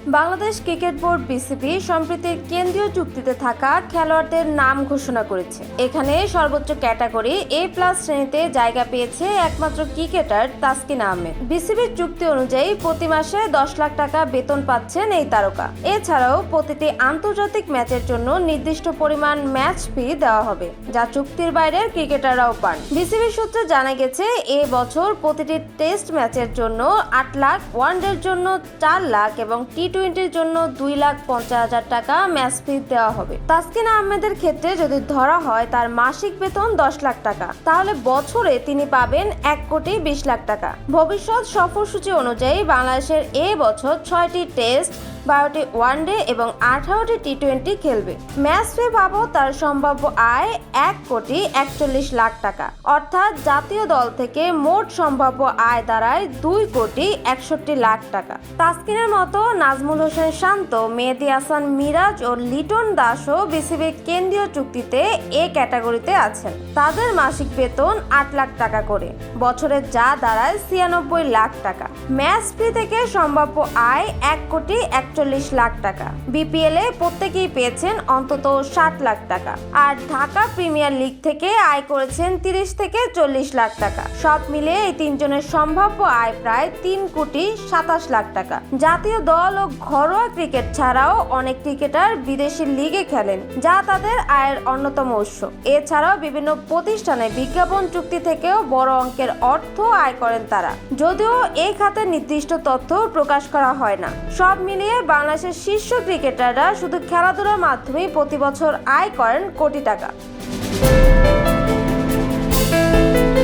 Bangladesh cricket board BCB সম্প্রতি কেন্দ্রীয় চুক্তিতে থাকা খেলোয়াড়দের নাম ঘোষণা করেছে। এখানে সর্বোচ্চ ক্যাটাগরি A+ শ্রেণীতে জায়গা পেয়েছে একমাত্র ক্রিকেটার তাসকিন আহমেদ। বিসিবির চুক্তি অনুযায়ী প্রতি মাসে 10 লাখ টাকা বেতন পাচ্ছেন এই তারকা। এছাড়াও প্রতিটি আন্তর্জাতিক ম্যাচের জন্য নির্দিষ্ট পরিমাণ ম্যাচ ফি দেওয়া হবে, যা চুক্তির বাইরের ক্রিকেটাররাও পান। বিসিবি সূত্রে জানা গেছে, এ বছর প্রতিটি টেস্ট ম্যাচের জন্য 8 লাখ, ওয়ানডের জন্য 4 লাখ এবং টি-20-র জন্য 2,50,000 টাকা ম্যাচ ফি দেওয়া হবে। তাসকিন আহমেদের ক্ষেত্রে যদি ধরা হয় তার মাসিক বেতন 10 লাখ টাকা, তাহলে বছরে তিনি পাবেন 1,20,00,000 টাকা। ভবিষ্যৎ সফরসূচি অনুযায়ী বাংলাদেশের এ বছর 6টি টেস্ট, 12টি ওয়ানডে এবং 18টি টি-20 খেলবে। ম্যাচ ফি বাবদ তার সম্ভাব্য আয় 1,41,00,000 টাকা, অর্থাৎ জাতীয় দল থেকে মোট সম্ভাব্য আয় দাঁড়ায় 2,61,00,000 টাকা। তাসকিনের মতো নাজমুল হোসেন শান্ত, মেহেদী হাসান মিরাজ ও লিটন দাসও বিসিবির কেন্দ্রীয় চুক্তিতে এ ক্যাটাগরিতে আছেন। তাদের মাসিক বেতন 8 লাখ টাকা করে, বছরে যা দাঁড়ায় 96 লাখ টাকা। ম্যাচ ফি থেকে সম্ভাব্য আয় 1,41,00,000 টাকা। বিপিএল-এ প্রত্যেকেই পেয়েছেন অন্তত 60 লাখ টাকা, আর ঢাকা প্রিমিয়ার লিগ থেকে আয় করেছেন 30 থেকে 40 লাখ টাকা। সব মিলিয়ে এই তিনজনের সম্ভাব্য আয় প্রায় 3,27,00,000 টাকা। জাতীয় দল ও ঘরোয়া ক্রিকেট ছাড়াও অনেক ক্রিকেটার বিদেশি লিগে খেলেন, যা তাদের আয়ের অন্যতম উৎস। এছাড়াও বিভিন্ন প্রতিষ্ঠানে বিজ্ঞাপন চুক্তি থেকেও বড় অঙ্কের অর্থ আয় করেন তারা, যদিও এই খাতে নির্দিষ্ট তথ্য প্রকাশ করা হয় না। সব মিলিয়ে বাংলাদেশের শীর্ষ ক্রিকেটাররা শুধু খেলাধুলার মাধ্যমেই প্রতি বছর আয় করেন কোটি টাকা।